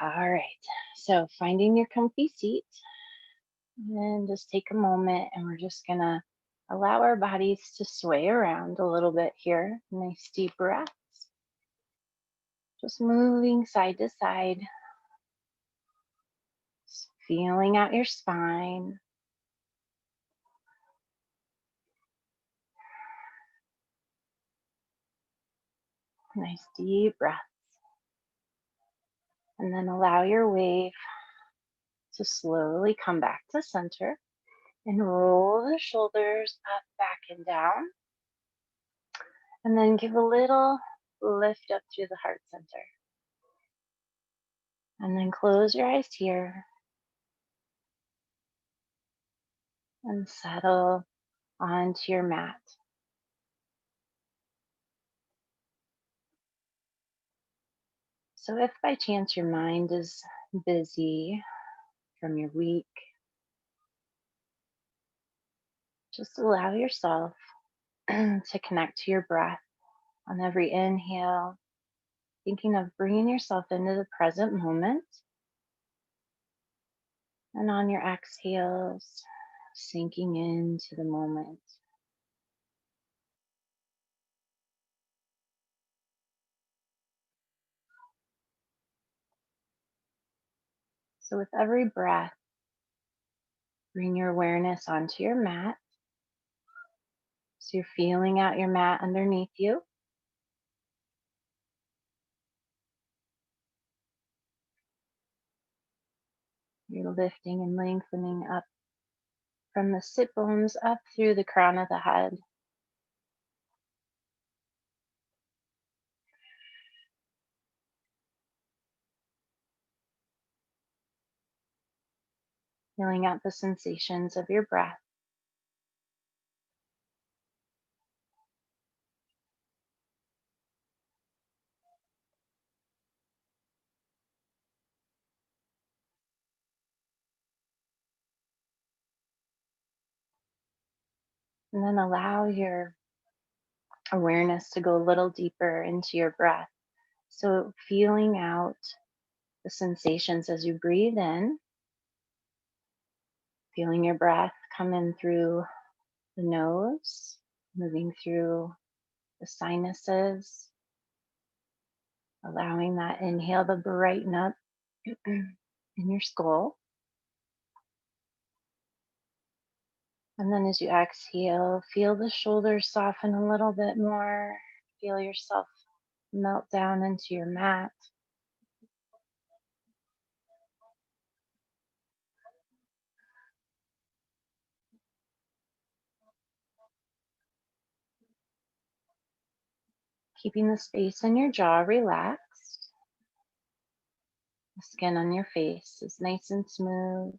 All right. So finding your comfy seat and just take a moment and we're just going to allow our bodies to sway around a little bit here. Nice deep breaths. Just moving side to side, just feeling out your spine. Nice deep breath. And then allow your wave to slowly come back to center and roll the shoulders up, back, and down. And then give a little lift up through the heart center. And then close your eyes here and settle onto your mat. So if by chance your mind is busy from your week, just allow yourself to connect to your breath on every inhale, thinking of bringing yourself into the present moment. And on your exhales, sinking into the moment. So with every breath, bring your awareness onto your mat. So you're feeling out your mat underneath you. You're lifting and lengthening up from the sit bones up through the crown of the head. Feeling out the sensations of your breath. And then allow your awareness to go a little deeper into your breath. So feeling out the sensations as you breathe in, feeling your breath come in through the nose, moving through the sinuses, allowing that inhale to brighten up in your skull. And then as you exhale, feel the shoulders soften a little bit more. Feel yourself melt down into your mat. Keeping the space in your jaw relaxed. The skin on your face is nice and smooth.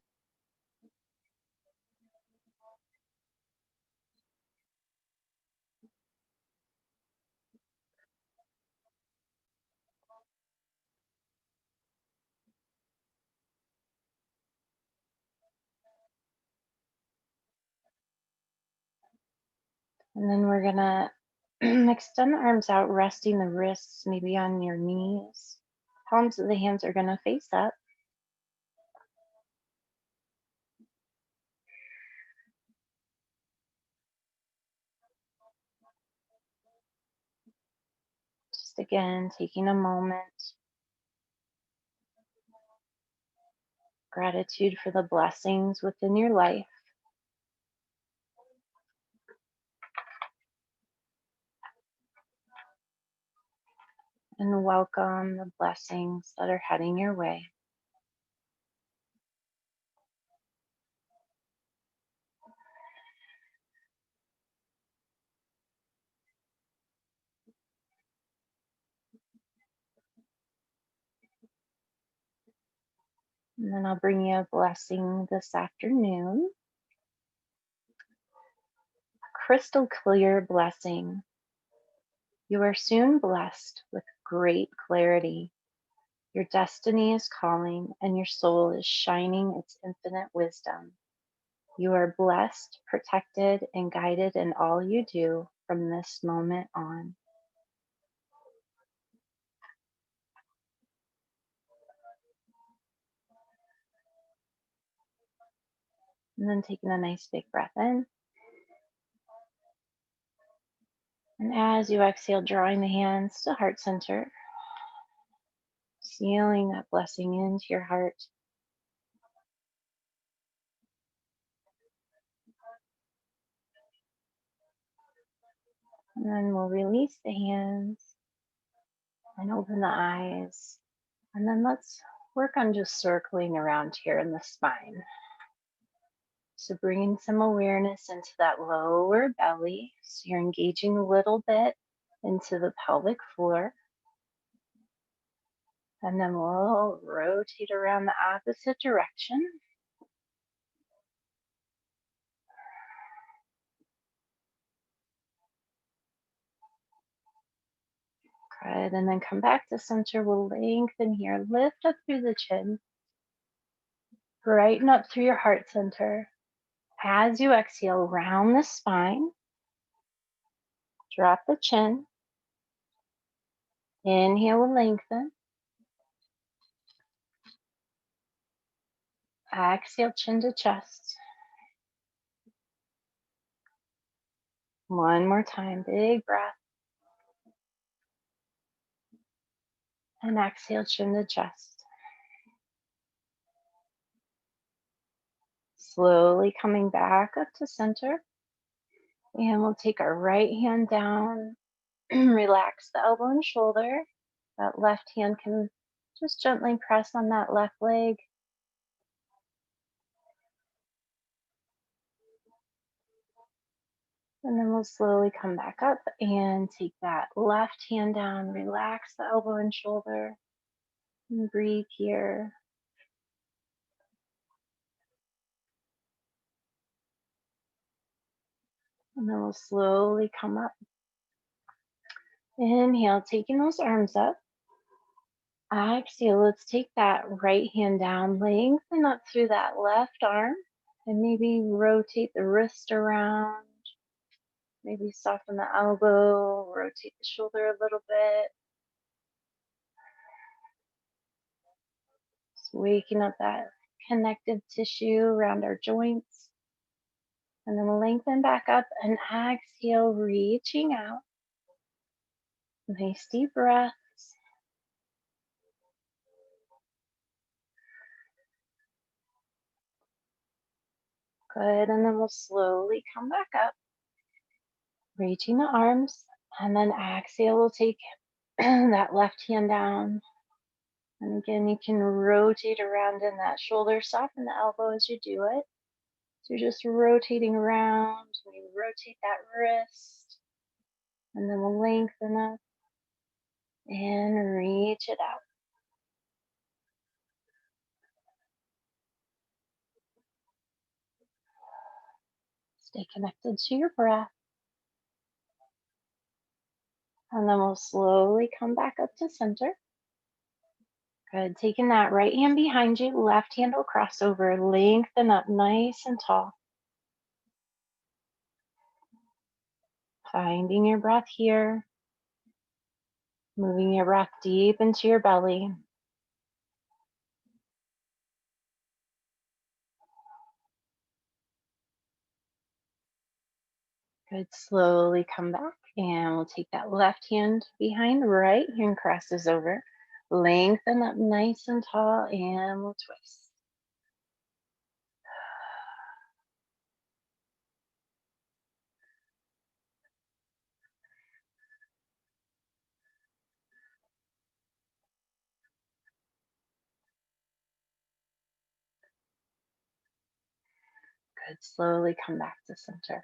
And then we're gonna extend the arms out, resting the wrists maybe on your knees. Palms of the hands are gonna face up. Just again, taking a moment. Gratitude for the blessings within your life. And welcome the blessings that are heading your way. And then I'll bring you a blessing this afternoon. Crystal clear blessing. You are soon blessed with great clarity. Your destiny is calling and your soul is shining its infinite wisdom. You are blessed, protected, and guided in all you do from this moment on. And then taking a nice big breath in. And as you exhale, drawing the hands to heart center, sealing that blessing into your heart. And then we'll release the hands and open the eyes. And then let's work on just circling around here in the spine. So bringing some awareness into that lower belly. So you're engaging a little bit into the pelvic floor. And then we'll rotate around the opposite direction. Good. And then come back to center. We'll lengthen here. Lift up through the chin. Brighten up through your heart center. As you exhale, round the spine. Drop the chin. Inhale and lengthen. Exhale, chin to chest. One more time. Big breath. And exhale, chin to chest. Slowly coming back up to center. And we'll take our right hand down. Relax the elbow and shoulder. That left hand can just gently press on that left leg. And then we'll slowly come back up and take that left hand down. Relax the elbow and shoulder. And breathe here. And then we'll slowly come up. Inhale, taking those arms up. Exhale, let's take that right hand down, lengthen up through that left arm, and maybe rotate the wrist around. Maybe soften the elbow, rotate the shoulder a little bit. Just waking up that connective tissue around our joints. And then we'll lengthen back up and exhale, reaching out. Nice deep breaths. Good. And then we'll slowly come back up, reaching the arms. And then exhale, we'll take that left hand down. And again, you can rotate around in that shoulder, soften the elbow as you do it. So you're just rotating around. We rotate that wrist. And then we'll lengthen up and reach it out. Stay connected to your breath. And then we'll slowly come back up to center. Good. Taking that right hand behind you, left hand will cross over, lengthen up nice and tall. Finding your breath here. Moving your breath deep into your belly. Good. Slowly come back. And we'll take that left hand behind the right. Hand crosses over. Lengthen up nice and tall. And we'll twist. Good. Slowly come back to center.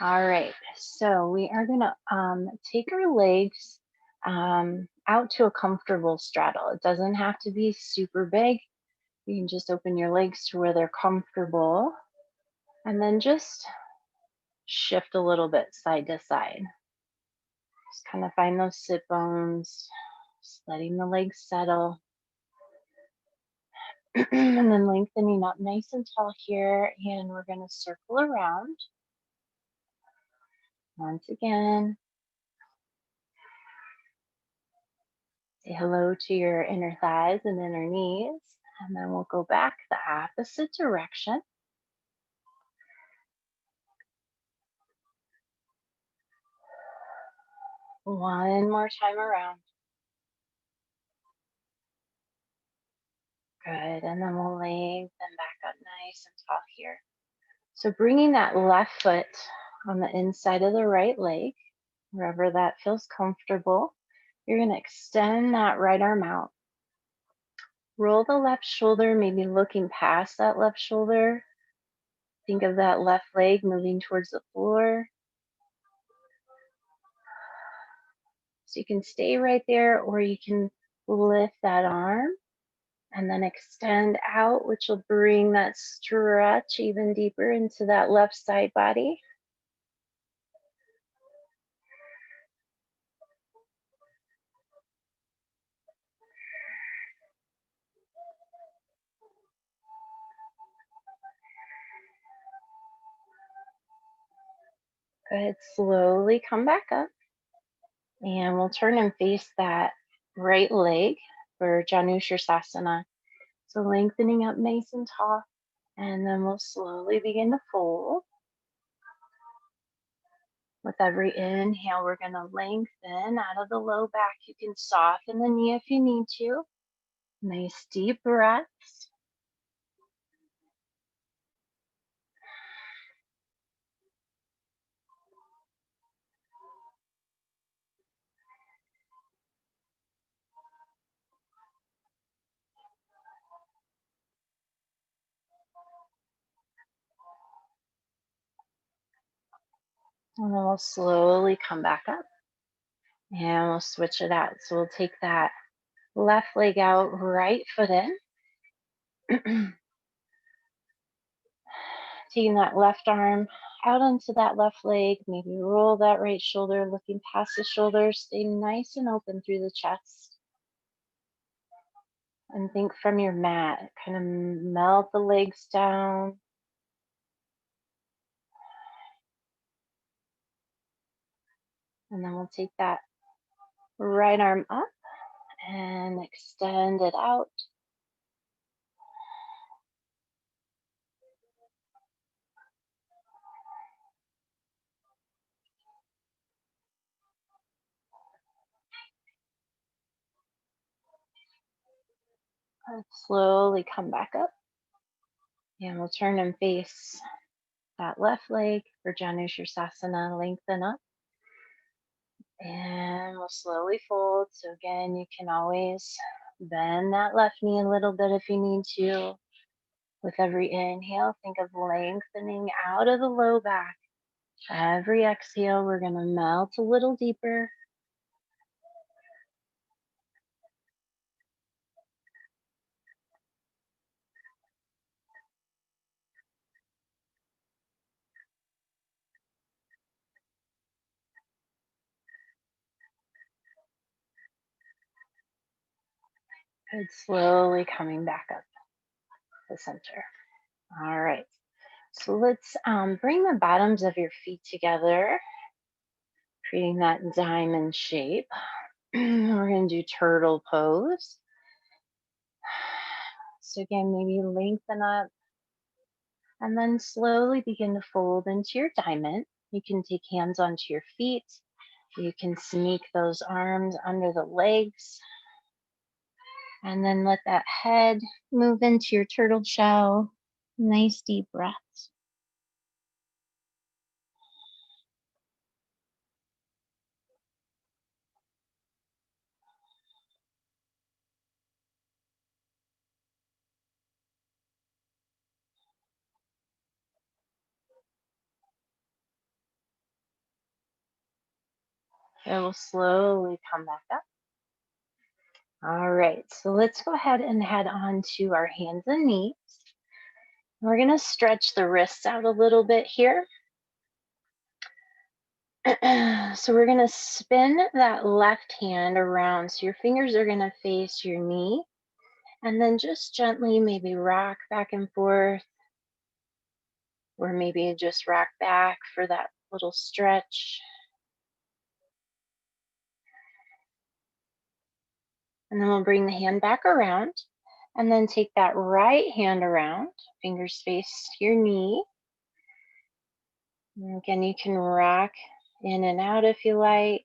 All right, so we are gonna take our legs out to a comfortable straddle. It doesn't have to be super big. You can just open your legs to where they're comfortable and then just shift a little bit side to side. Just kind of find those sit bones, just letting the legs settle. And then lengthening up nice and tall here, and we're gonna circle around. Once again, say hello to your inner thighs and inner knees, and then we'll go back the opposite direction. One more time around. Good. And then we'll lengthen back up nice and tall here. So bringing that left foot on the inside of the right leg, wherever that feels comfortable, you're going to extend that right arm out. Roll the left shoulder, maybe looking past that left shoulder. Think of that left leg moving towards the floor. So you can stay right there, or you can lift that arm and then extend out, which will bring that stretch even deeper into that left side body. Good. Slowly come back up. And we'll turn and face that right leg for Janushirasana. So lengthening up nice and tall. And then we'll slowly begin to fold. With every inhale, we're going to lengthen out of the low back. You can soften the knee if you need to. Nice deep breaths. And then we'll slowly come back up. And we'll switch it out. So we'll take that left leg out, right foot in. Taking that left arm out onto that left leg, maybe roll that right shoulder, looking past the shoulder, stay nice and open through the chest. And think from your mat, kind of melt the legs down. And then we'll take that right arm up and extend it out. And slowly come back up. And we'll turn and face that left leg for Janushirasana, lengthen up. And we'll slowly fold. So again, you can always bend that left knee a little bit if you need to. With every inhale, think of lengthening out of the low back. Every exhale, we're going to melt a little deeper. Good. Slowly coming back up to center. All right. So let's bring the bottoms of your feet together, creating that diamond shape. We're going to do turtle pose. So again, maybe lengthen up and then slowly begin to fold into your diamond. You can take hands onto your feet. You can sneak those arms under the legs. And then let that head move into your turtle shell. Nice deep breaths. It will slowly come back up. All right, so let's go ahead and head on to our hands and knees. We're going to stretch the wrists out a little bit here. So we're going to spin that left hand around. So your fingers are going to face your knee. And then just gently maybe rock back and forth. Or maybe just rock back for that little stretch. And then we'll bring the hand back around. And then take that right hand around. Fingers face your knee. And again, you can rock in and out if you like.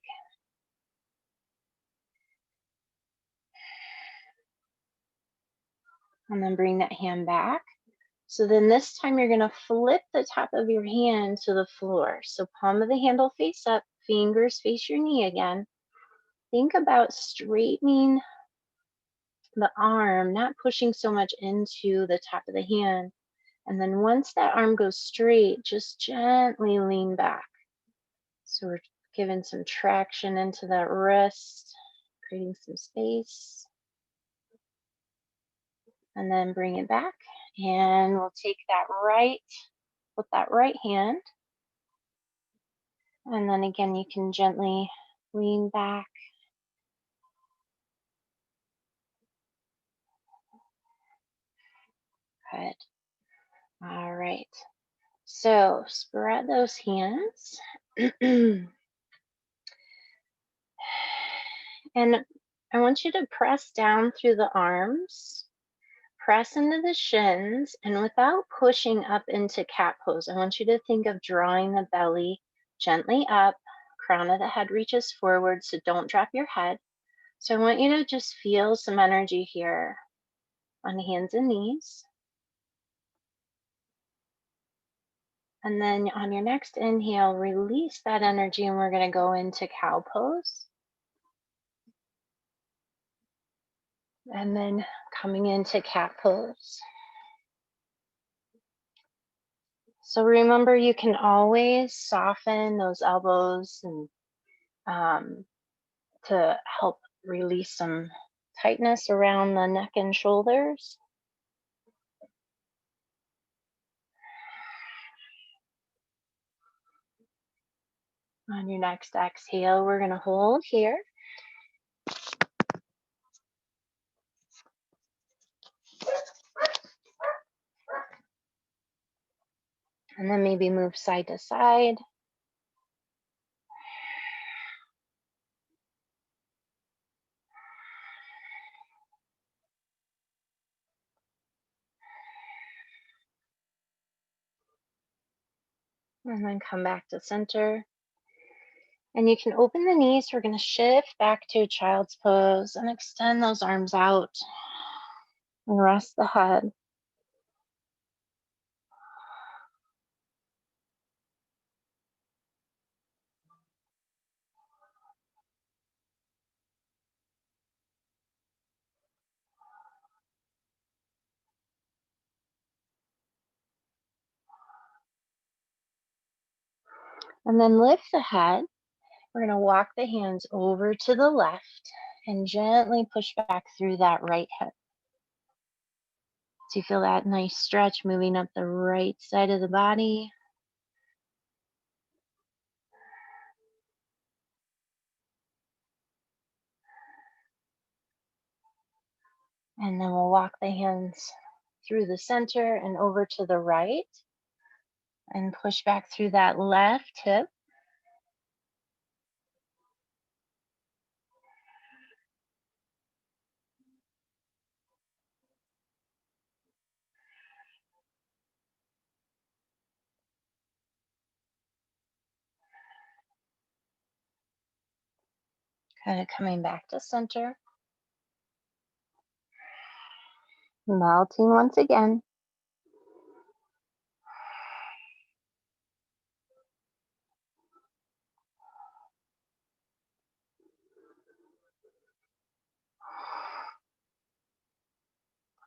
And then bring that hand back. So then this time you're gonna flip the top of your hand to the floor. So palm of the handle face up, fingers face your knee again. Think about straightening the arm, not pushing so much into the top of the hand. And then once that arm goes straight, just gently lean back. So we're giving some traction into that wrist, creating some space. And then bring it back. And we'll take that with that right hand. And then again, you can gently lean back. Good. All right. So spread those hands. And I want you to press down through the arms, press into the shins, and without pushing up into cat pose, I want you to think of drawing the belly gently up, crown of the head reaches forward, so don't drop your head. So I want you to just feel some energy here on hands and knees. And then on your next inhale, release that energy and we're going to go into cow pose. And then coming into cat pose. So remember, you can always soften those elbows and to help release some tightness around the neck and shoulders. On your next exhale, we're going to hold here. And then maybe move side to side. And then come back to center. And you can open the knees. We're going to shift back to child's pose and extend those arms out and rest the head. And then lift the head. We're going to walk the hands over to the left and gently push back through that right hip. So you feel that nice stretch moving up the right side of the body. And then we'll walk the hands through the center and over to the right and push back through that left hip. Kind of coming back to center. Melting once again.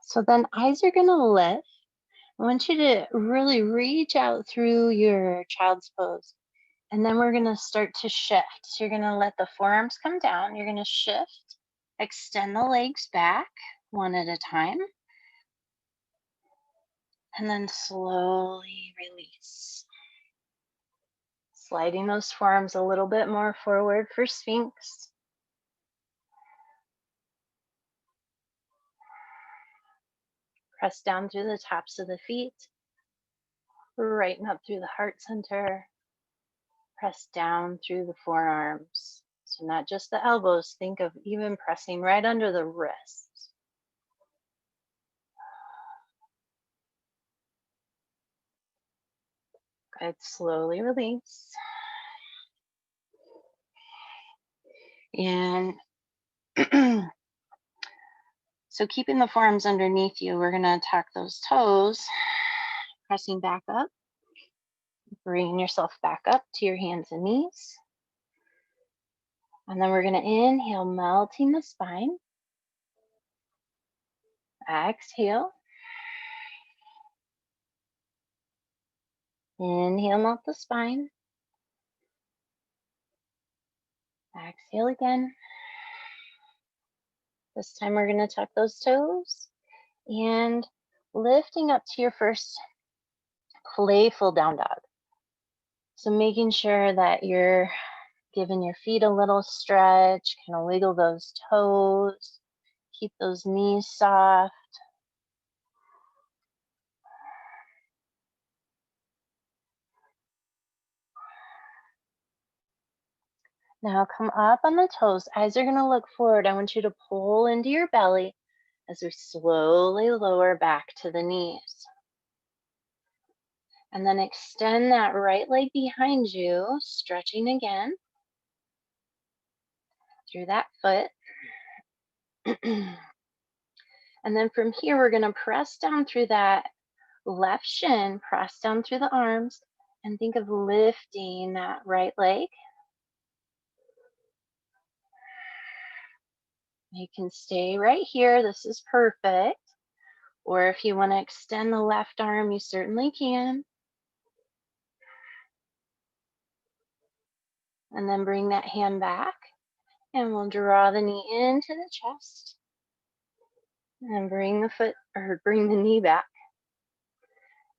So then eyes are going to lift. I want you to really reach out through your child's pose. And then we're going to start to shift. So you're going to let the forearms come down. You're going to shift, extend the legs back one at a time. And then slowly release. Sliding those forearms a little bit more forward for Sphinx. Press down through the tops of the feet. Right up through the heart center. Press down through the forearms. So not just the elbows, think of even pressing right under the wrists. Good, slowly release. And so So keeping the forearms underneath you, we're gonna tuck those toes, pressing back up, bringing yourself back up to your hands and knees. And then we're gonna inhale, melting the spine. Exhale. Inhale, melt the spine. Exhale again. This time we're gonna tuck those toes and lifting up to your first playful down dog. So making sure that you're giving your feet a little stretch, kind of wiggle those toes, keep those knees soft. Now come up on the toes. Eyes are gonna look forward. I want you to pull into your belly as we slowly lower back to the knees. And then extend that right leg behind you, stretching again through that foot. And then from here, we're gonna press down through that left shin, press down through the arms, and think of lifting that right leg. You can stay right here. This is perfect. Or if you want to extend the left arm, you certainly can. And then bring that hand back. And we'll draw the knee into the chest. And bring the foot or bring the knee back.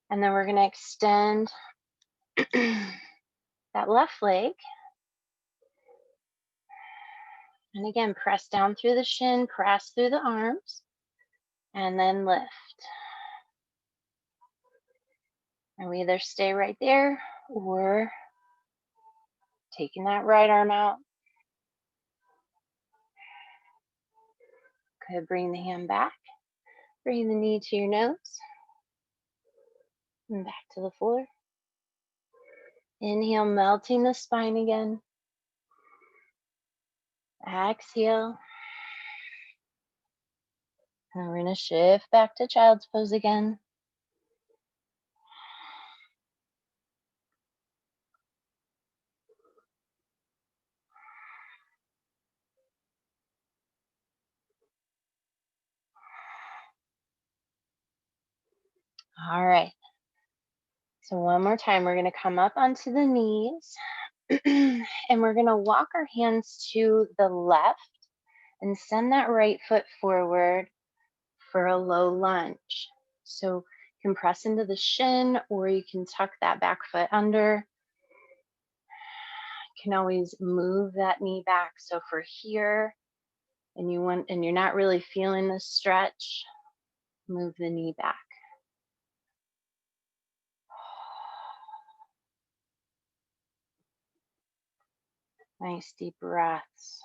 And then we're going to extend that left leg. And again, press down through the shin, press through the arms, and then lift. And we either stay right there or taking that right arm out. Good, bring the hand back. Bring the knee to your nose. And back to the floor. Inhale, melting the spine again. Exhale. And we're going to shift back to child's pose again. All right. So one more time, we're going to come up onto the knees. And we're going to walk our hands to the left and send that right foot forward for a low lunge. So you can press into the shin or you can tuck that back foot under. You can always move that knee back. So for here, and you're not really feeling the stretch, move the knee back. Nice deep breaths.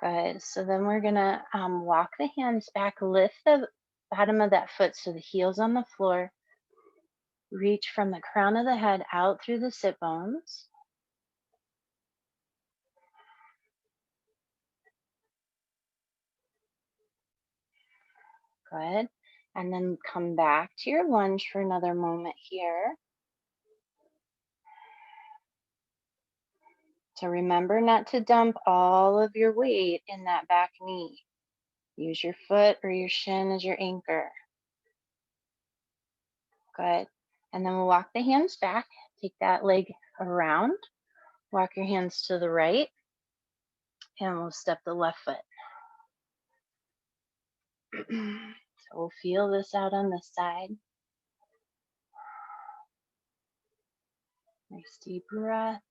Good. So then we're gonna walk the hands back, lift the bottom of that foot so the heel's on the floor. Reach from the crown of the head out through the sit bones. Good. And then come back to your lunge for another moment here. So remember not to dump all of your weight in that back knee. Use your foot or your shin as your anchor. Good. And then we'll walk the hands back. Take that leg around. Walk your hands to the right. And we'll step the left foot. So we'll feel this out on this side. Nice deep breaths.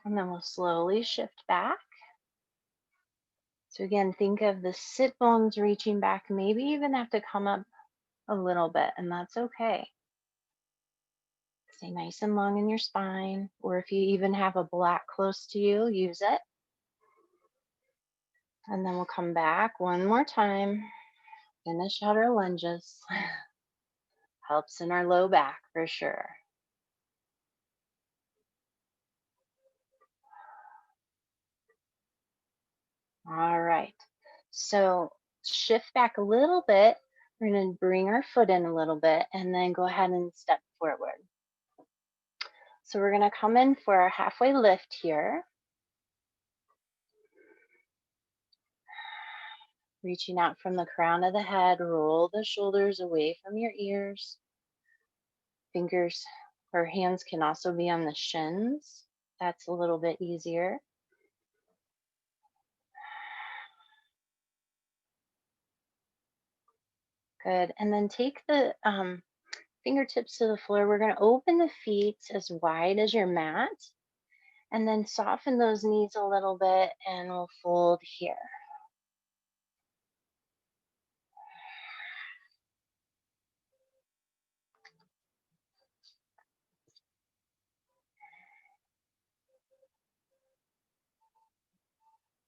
And then we'll slowly shift back. So again, think of the sit bones reaching back, maybe even have to come up a little bit, and that's okay. Stay nice and long in your spine, or if you even have a block close to you, use it. And then we'll come back one more time. Finish out our lunges. Helps in our low back for sure. All right. So shift back a little bit. We're going to bring our foot in a little bit and then go ahead and step forward. So we're going to come in for our halfway lift here. Reaching out from the crown of the head, roll the shoulders away from your ears. Fingers or hands can also be on the shins. That's a little bit easier. Good. And then take the fingertips to the floor. We're going to open the feet as wide as your mat. And then soften those knees a little bit and we'll fold here.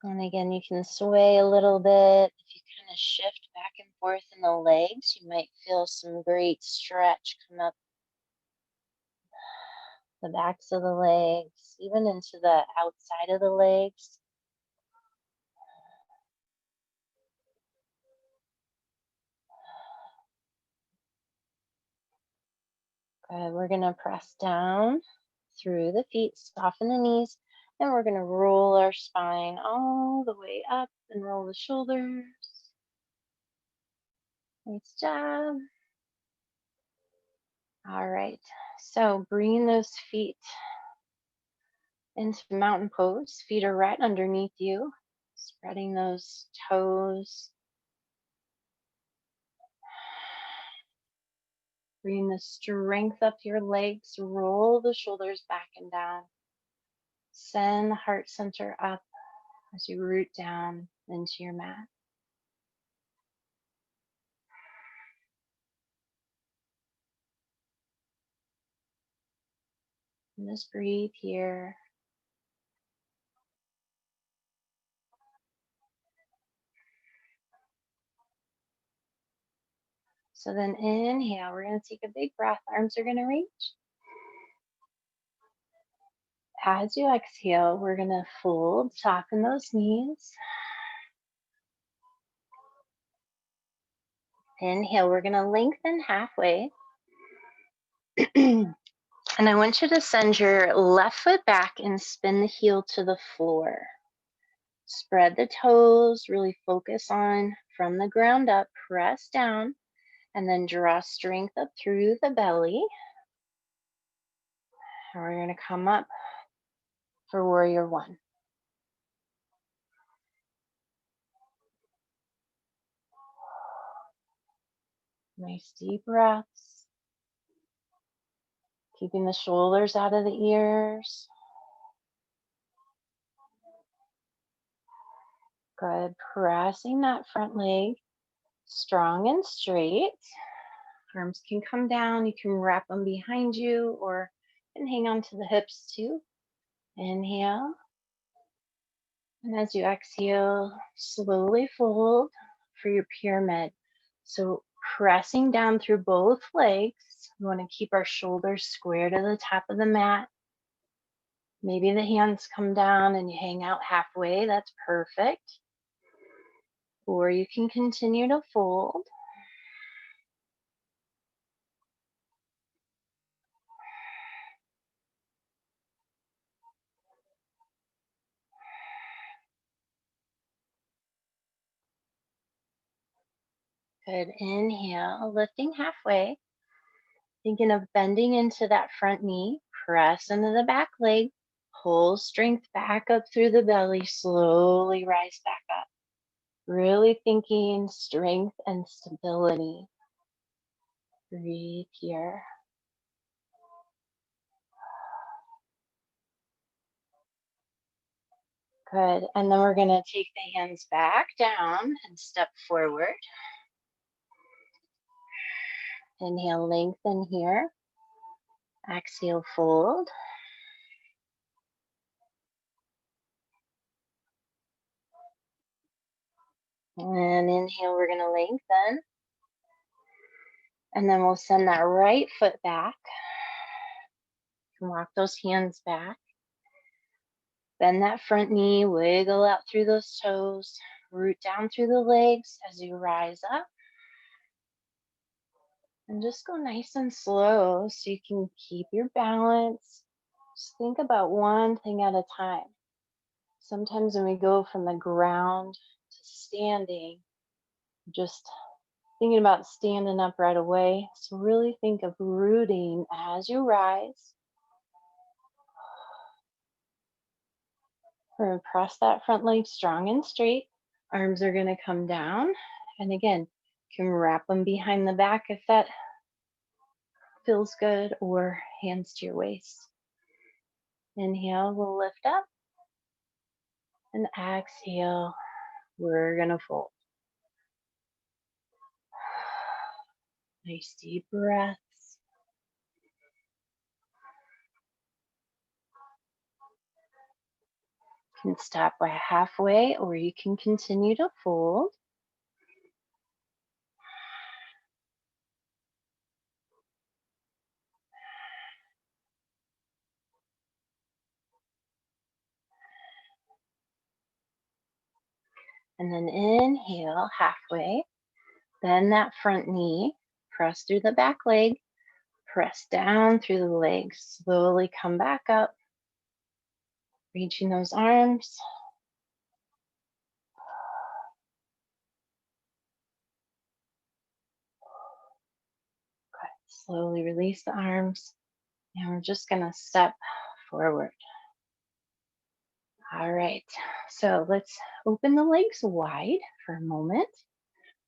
And again, you can sway a little bit. If you kind of shift back and forth in the legs, you might feel some great stretch come up the backs of the legs, even into the outside of the legs. Good. We're going to press down through the feet, soften the knees, and we're going to roll our spine all the way up and roll the shoulders. Nice job. All right. So bring those feet into mountain pose. Feet are right underneath you, spreading those toes. Bring the strength up your legs, roll the shoulders back and down. Send the heart center up as you root down into your mat. And just breathe here. So then inhale, we're going to take a big breath. Arms are going to reach. As you exhale, we're going to fold, soften those knees. Inhale, we're going to lengthen halfway. And I want you to send your left foot back and spin the heel to the floor. Spread the toes, really focus on from the ground up, press down, and then draw strength up through the belly. And we're going to come up for warrior one. Nice deep breaths. Keeping the shoulders out of the ears. Good. Pressing that front leg strong and straight. Arms can come down. You can wrap them behind you or and hang on to the hips too. Inhale. And as you exhale, slowly fold for your pyramid. So pressing down through both legs. We want to keep our shoulders square to the top of the mat. Maybe the hands come down and you hang out halfway. That's perfect. Or you can continue to fold. Good. Inhale, lifting halfway. Thinking of bending into that front knee. Press into the back leg. Pull strength back up through the belly. Slowly rise back up. Really thinking strength and stability. Breathe here. Good. And then we're going to take the hands back down and step forward. Inhale, lengthen here. Exhale, fold. And inhale, we're going to lengthen. And then we'll send that right foot back. Walk those hands back. Bend that front knee, wiggle out through those toes. Root down through the legs as you rise up. And just go nice and slow so you can keep your balance. Just think about one thing at a time. Sometimes when we go from the ground to standing, just thinking about standing up right away. So really think of rooting as you rise. We're going to press that front leg strong and straight. Arms are going to come down. And again, you can wrap them behind the back if that feels good, or hands to your waist. Inhale, we'll lift up. And exhale, we're going to fold. Nice deep breaths. You can stop by halfway, or you can continue to fold. And then inhale halfway. Bend that front knee. Press through the back leg. Press down through the legs. Slowly come back up. Reaching those arms. Good. Slowly release the arms. And we're just going to step forward. All right. So let's open the legs wide for a moment.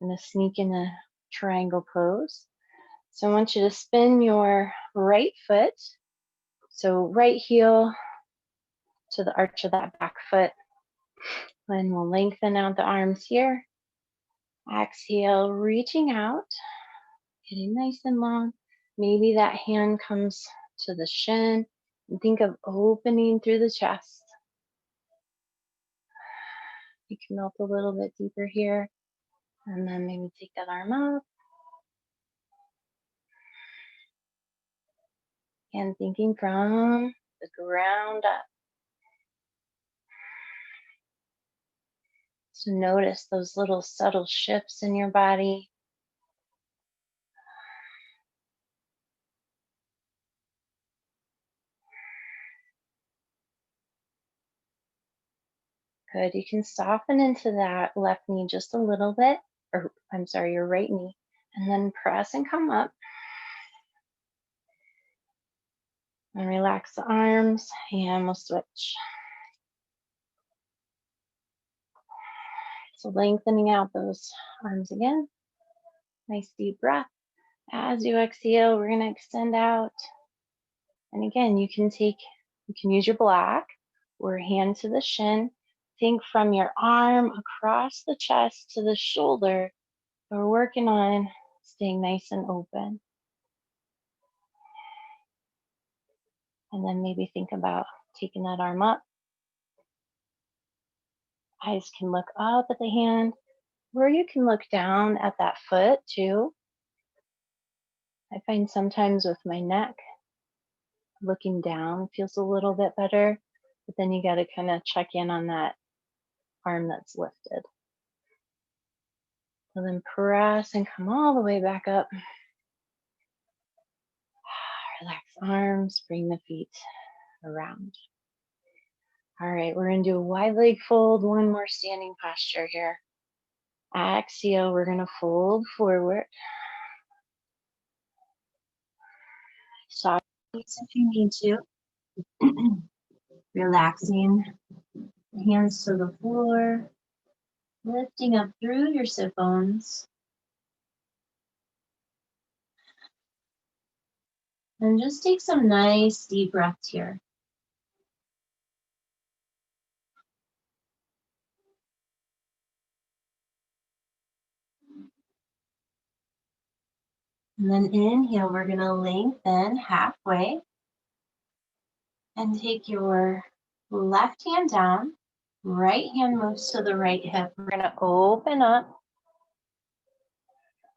I'm going to sneak in a triangle pose. So I want you to spin your right foot. So right heel to the arch of that back foot. And we'll lengthen out the arms here. Exhale, reaching out, getting nice and long. Maybe that hand comes to the shin. And think of opening through the chest. You can melt a little bit deeper here. And then maybe take that arm up. And thinking from the ground up. So notice those little subtle shifts in your body. Good. You can soften into that left knee just a little bit, or I'm sorry, your right knee, and then press and come up. And relax the arms, and we'll switch. So lengthening out those arms again. Nice deep breath. As you exhale, we're going to extend out. And again, you can use your block or hand to the shin. Think from your arm across the chest to the shoulder. We're working on staying nice and open. And then maybe think about taking that arm up. Eyes can look up at the hand, or you can look down at that foot too. I find sometimes with my neck, looking down feels a little bit better, but then you got to kind of check in on that arm that's lifted. So then press and come all the way back up. Relax arms, bring the feet around. All right, we're going to do a wide leg fold, one more standing posture here. Exhale, we're going to fold forward. Soft knees if you need to. Relaxing hands to the floor, lifting up through your sit bones. And just take some nice deep breaths here. And then inhale, we're going to lengthen halfway. And take your left hand down. Right hand moves to the right hip. We're going to open up,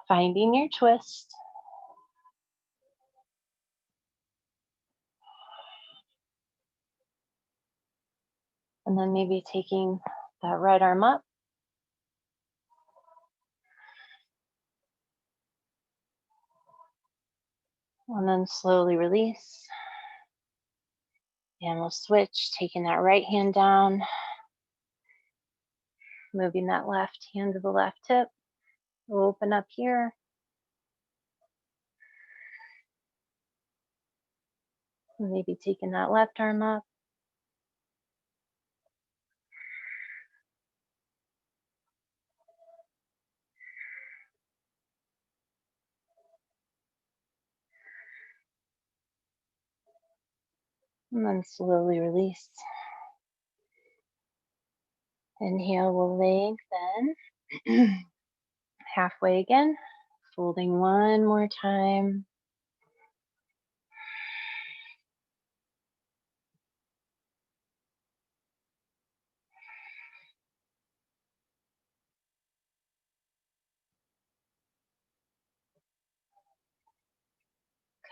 finding your twist. And then maybe taking that right arm up. And then slowly release. And we'll switch, taking that right hand down, moving that left hand to the left hip. Open up here. Maybe taking that left arm up. And then slowly release. Inhale, we'll lengthen. Halfway again. Folding one more time.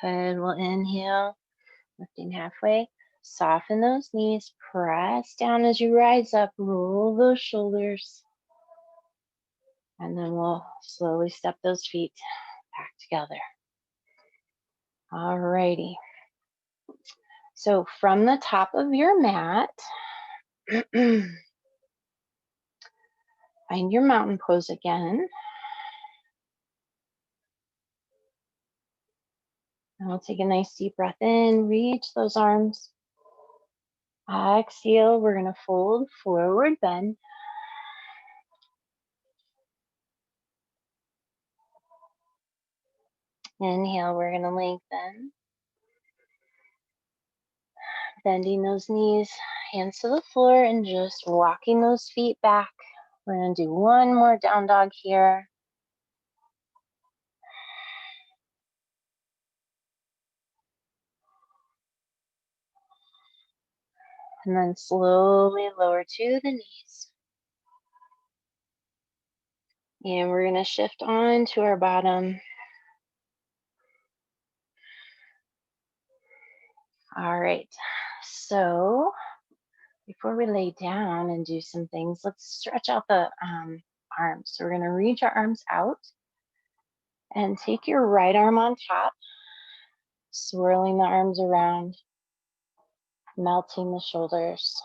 Good, we'll inhale, lifting halfway. Soften those knees, press down as you rise up, roll those shoulders. And then we'll slowly step those feet back together. Alrighty. So from the top of your mat, find your mountain pose again. And we'll take a nice deep breath in, reach those arms. Exhale, we're gonna fold forward bend. Inhale, we're gonna lengthen. Bending those knees, hands to the floor, and just walking those feet back. We're gonna do one more down dog here. And then slowly lower to the knees. And we're gonna shift on to our bottom. All right, so before we lay down and do some things, let's stretch out the arms. So we're gonna reach our arms out and take your right arm on top, swirling the arms around, melting the shoulders.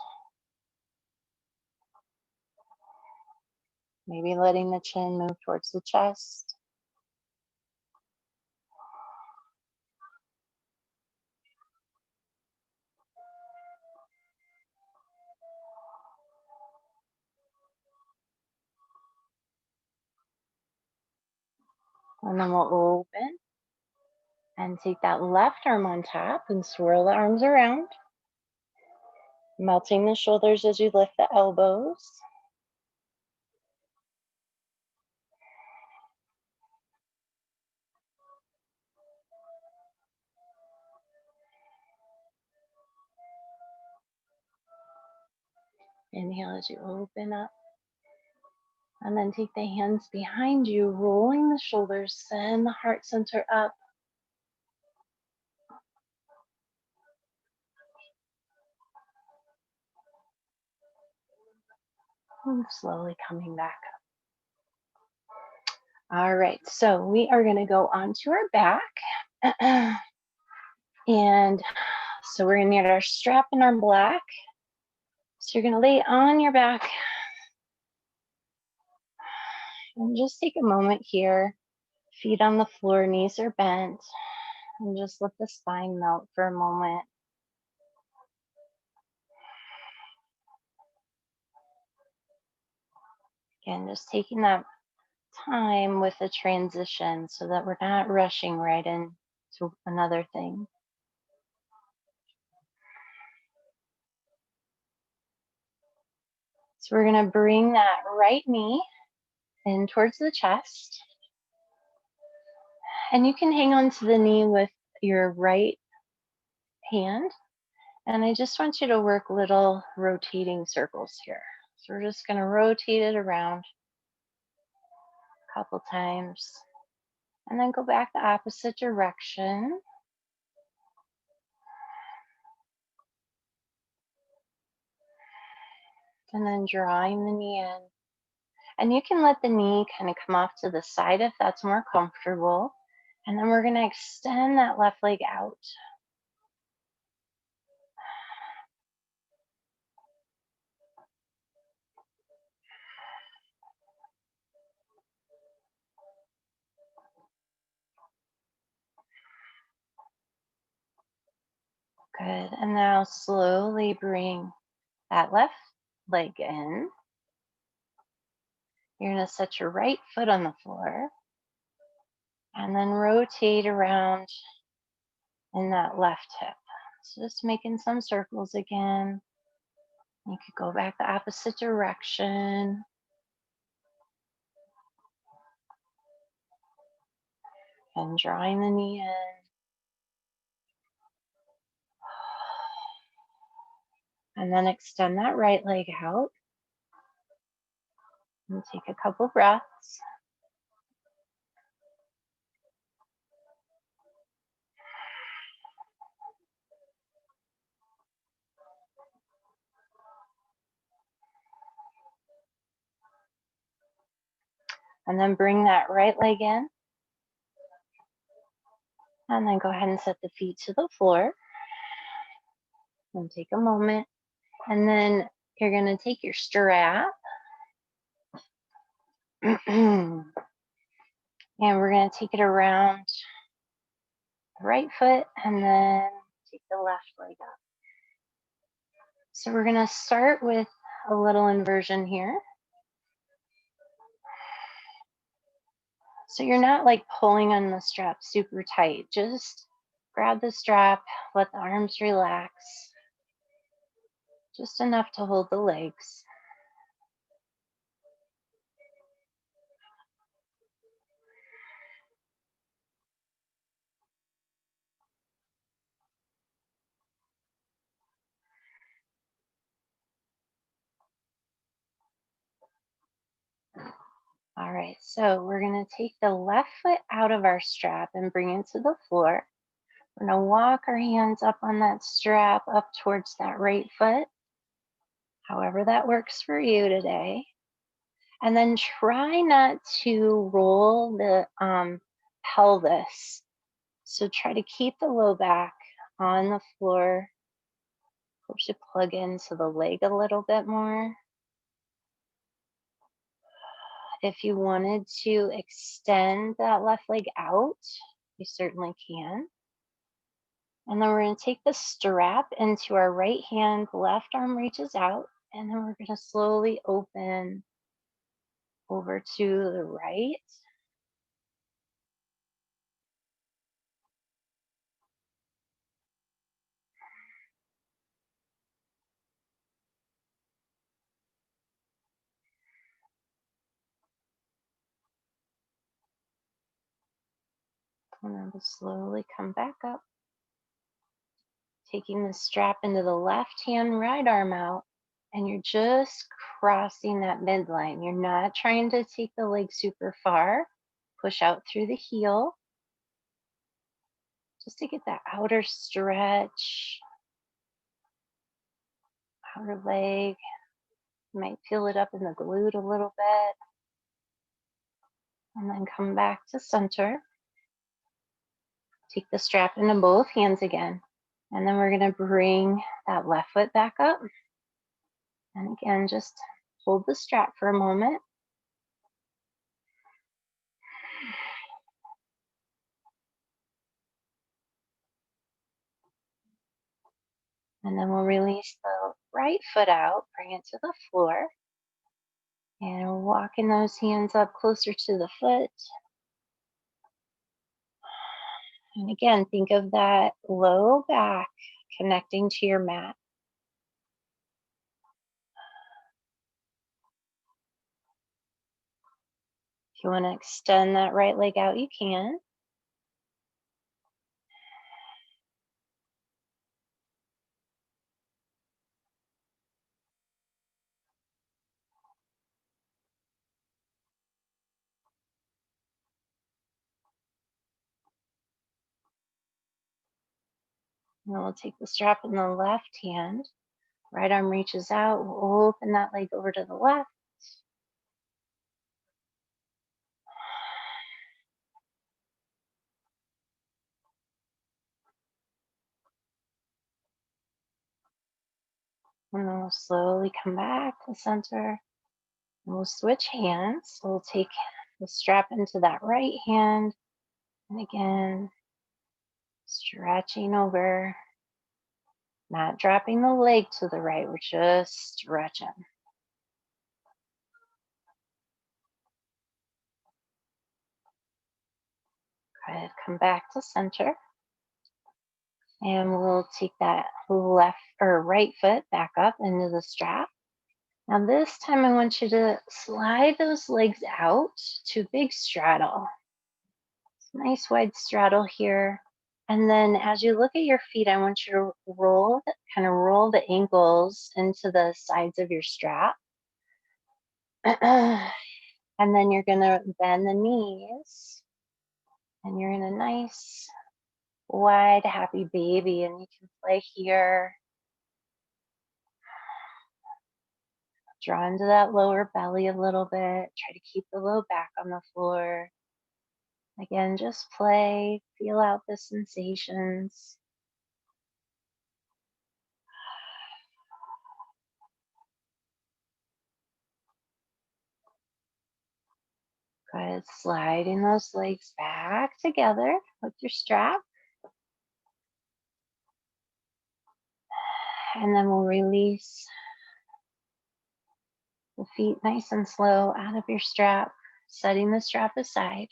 Maybe letting the chin move towards the chest. And then we'll open and take that left arm on top and swirl the arms around, melting the shoulders as you lift the elbows. Inhale as you open up. And then take the hands behind you, rolling the shoulders, send the heart center up. And slowly coming back up. All right, so we are gonna go onto our back. And so we're gonna need our strap and our block. So you're gonna lay on your back. And just take a moment here. Feet on the floor, knees are bent. And just let the spine melt for a moment. Again, just taking that time with the transition so that we're not rushing right into another thing. So we're gonna bring that right knee in towards the chest. And you can hang on to the knee with your right hand. And I just want you to work little rotating circles here. So we're just going to rotate it around a couple times and then go back the opposite direction. And then drawing the knee in. And you can let the knee kind of come off to the side if that's more comfortable. And then we're going to extend that left leg out. Good. And now slowly bring that left leg in. You're going to set your right foot on the floor and then rotate around in that left hip. So just making some circles again. You could go back the opposite direction. And drawing the knee in. And then extend that right leg out. And take a couple breaths. And then bring that right leg in. And then go ahead and set the feet to the floor. And take a moment. And then you're going to take your strap. And we're going to take it around the right foot and then take the left leg up. So we're going to start with a little inversion here. So you're not like pulling on the strap super tight. Just grab the strap, let the arms relax. Just enough to hold the legs. All right, so we're going to take the left foot out of our strap and bring it to the floor. We're going to walk our hands up on that strap up towards that right foot, however that works for you today. And then try not to roll the pelvis. So try to keep the low back on the floor. Hope to plug into the leg a little bit more. If you wanted to extend that left leg out, you certainly can. And then we're going to take the strap into our right hand, left arm reaches out, and then we're going to slowly open over to the right. And then we'll slowly come back up. Taking the strap into the left hand, right arm out, and you're just crossing that midline. You're not trying to take the leg super far. Push out through the heel just to get that outer stretch, outer leg. You might feel it up in the glute a little bit. And then come back to center. Take the strap into both hands again. And then we're going to bring that left foot back up. And again, just hold the strap for a moment. And then we'll release the right foot out, bring it to the floor. And walking those hands up closer to the foot. And again, think of that low back connecting to your mat. If you want to extend that right leg out, you can. And then we'll take the strap in the left hand. Right arm reaches out. We'll open that leg over to the left. And then we'll slowly come back to center. And we'll switch hands. So we'll take the strap into that right hand. And again, stretching over. Not dropping the leg to the right. We're just stretching. Good. Come back to center. And we'll take that left or right foot back up into the strap. Now this time I want you to slide those legs out to big straddle. Nice wide straddle here. And then as you look at your feet, I want you to kind of roll the ankles into the sides of your strap. And then you're gonna bend the knees. And you're in a nice, wide, happy baby. And you can play here. Draw into that lower belly a little bit. Try to keep the low back on the floor. Again, just play, feel out the sensations. Good, sliding those legs back together with your strap. And then we'll release the feet nice and slow out of your strap, setting the strap aside.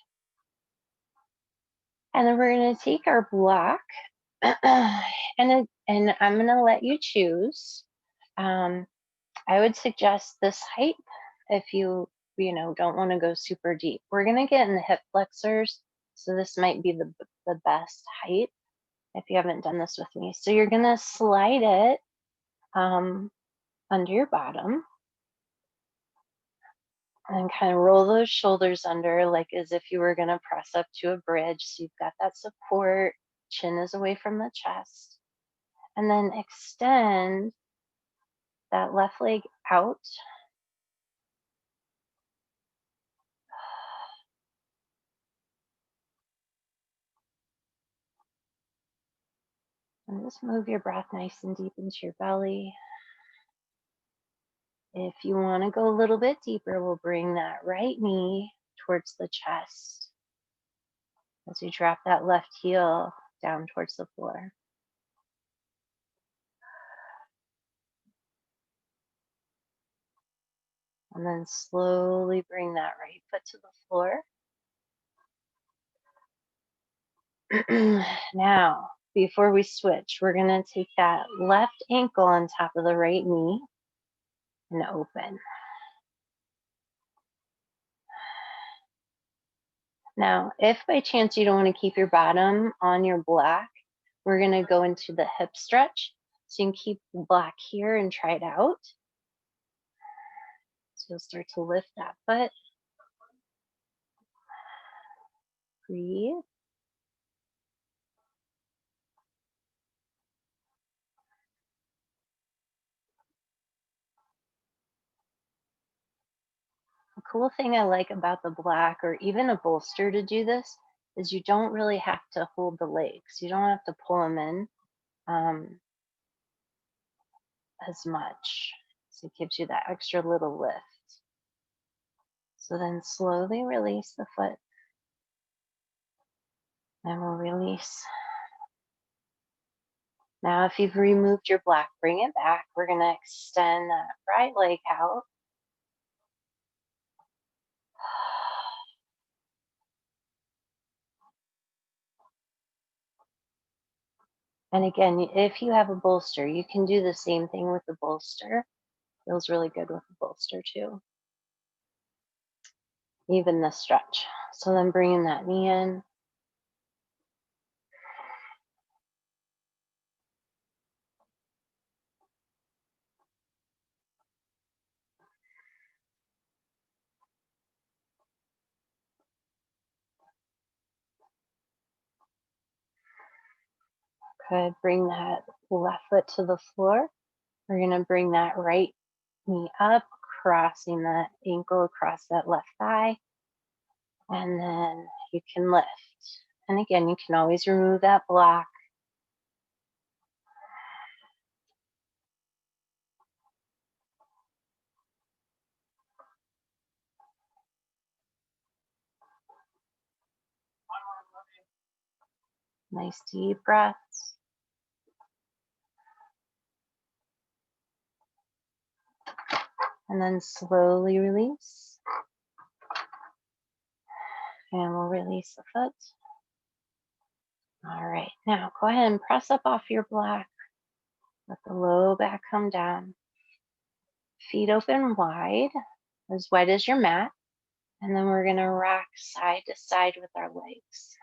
And then we're gonna take our block and I'm gonna let you choose. I would suggest this height if you don't want to go super deep. We're gonna get in the hip flexors, so this might be the best height if you haven't done this with me. So you're gonna slide it under your bottom and kind of roll those shoulders under like as if you were gonna press up to a bridge. So you've got that support, chin is away from the chest. And then extend that left leg out. And just move your breath nice and deep into your belly. If you want to go a little bit deeper, we'll bring that right knee towards the chest as you drop that left heel down towards the floor. And then slowly bring that right foot to the floor. Now, before we switch, we're going to take that left ankle on top of the right knee and open. Now, if by chance you don't want to keep your bottom on your block, we're going to go into the hip stretch. So you can keep the block here and try it out. So you'll start to lift that foot. Breathe. The cool thing I like about the block or even a bolster to do this is you don't really have to hold the legs. You don't have to pull them in as much. So it gives you that extra little lift. So then slowly release the foot. And we'll release. Now, if you've removed your block, bring it back. We're going to extend that right leg out. And again, if you have a bolster, you can do the same thing with the bolster. Feels really good with the bolster too. Even the stretch. So then bringing that knee in. Good. Bring that left foot to the floor. We're going to bring that right knee up, crossing that ankle across that left thigh. And then you can lift. And again, you can always remove that block. Nice deep breaths. And then slowly release. And we'll release the foot. All right, now go ahead and press up off your block. Let the low back come down. Feet open wide as your mat. And then we're gonna rock side to side with our legs.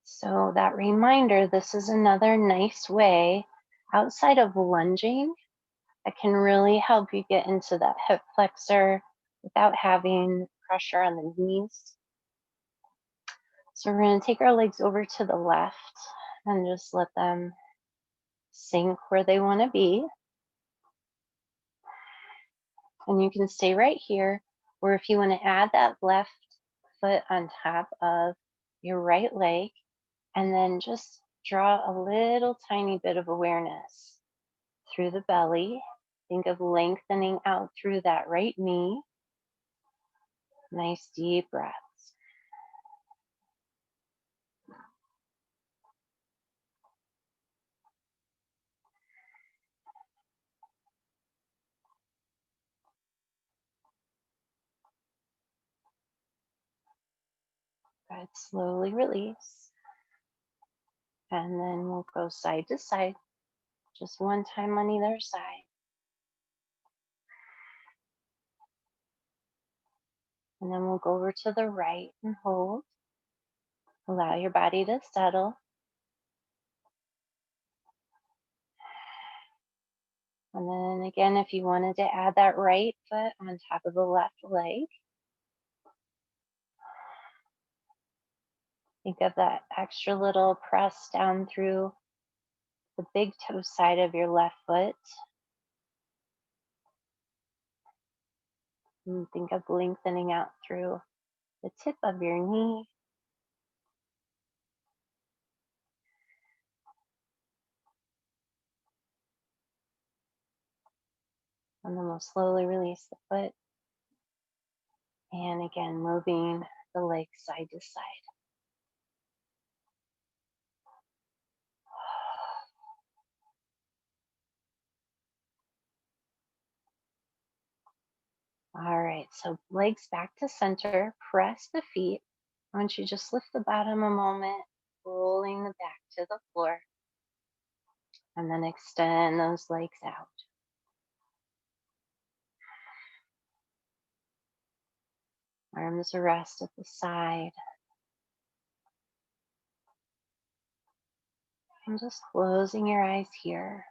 So that reminder, this is another nice way outside of lunging that can really help you get into that hip flexor without having pressure on the knees. So we're going to take our legs over to the left and just let them sink where they want to be. And you can stay right here, or if you want to add that left foot on top of your right leg, and then just draw a little tiny bit of awareness through the belly. Think of lengthening out through that right knee. Nice deep breaths. Good. Slowly release. And then we'll go side to side, just one time on either side. And then we'll go over to the right and hold. Allow your body to settle. And then again, if you wanted to add that right foot on top of the left leg, think of that extra little press down through the big toe side of your left foot. And think of lengthening out through the tip of your knee. And then we'll slowly release the foot. And again, moving the leg side to side. All right, so legs back to center, press the feet. I want you to just lift the bottom a moment, rolling the back to the floor, and then extend those legs out. Arms rest at the side. And just closing your eyes here.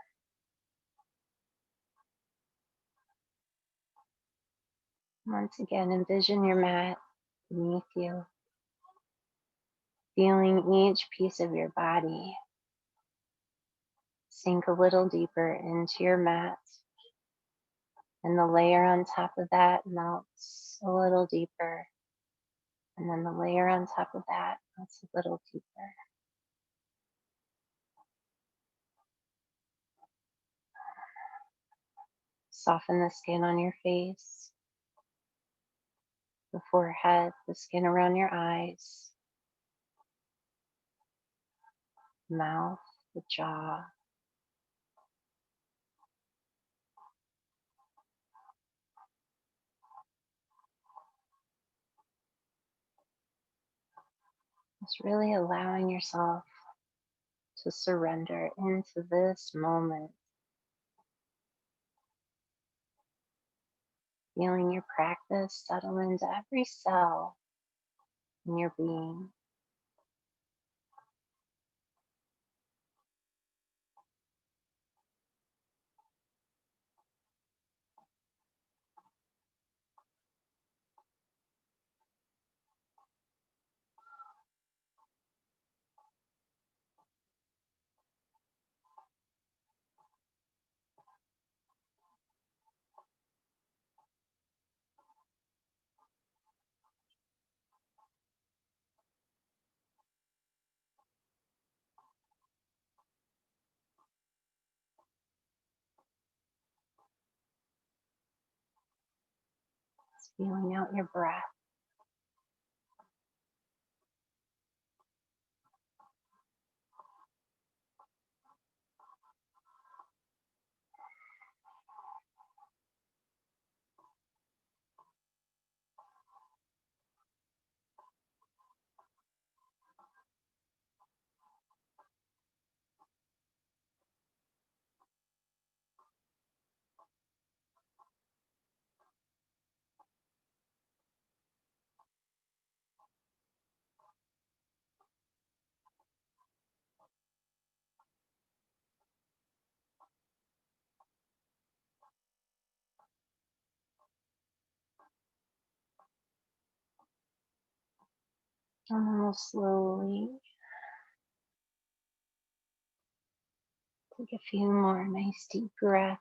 Once again, envision your mat beneath you, feeling each piece of your body sink a little deeper into your mat. And the layer on top of that melts a little deeper. And then the layer on top of that melts a little deeper. Soften the skin on your face, the forehead, the skin around your eyes, mouth, the jaw. Just really allowing yourself to surrender into this moment. Feeling your practice settle into every cell in your being. Feeling out your breath. And then we'll slowly take a few more nice deep breaths.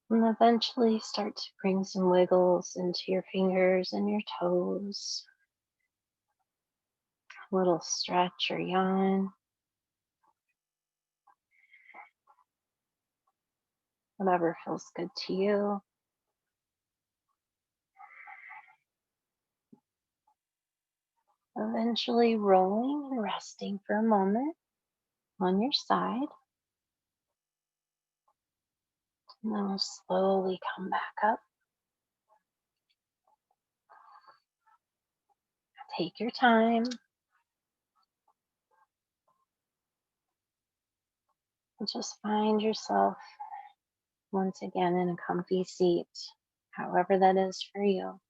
And eventually start to bring some wiggles into your fingers and your toes. A little stretch or yawn. Whatever feels good to you. Eventually rolling and resting for a moment on your side. And then we'll slowly come back up. Take your time. And just find yourself once again in a comfy seat, however that is for you.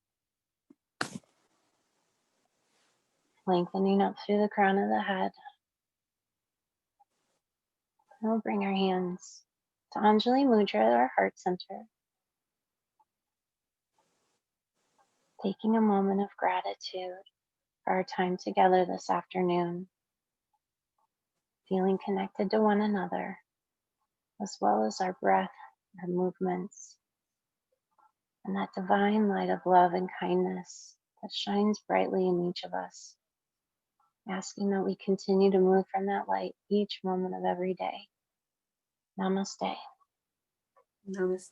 Lengthening up through the crown of the head. And we'll bring our hands to Anjali Mudra at our heart center. Taking a moment of gratitude for our time together this afternoon. Feeling connected to one another, as well as our breath, our movements, and that divine light of love and kindness that shines brightly in each of us. Asking that we continue to move from that light each moment of every day. Namaste. Namaste.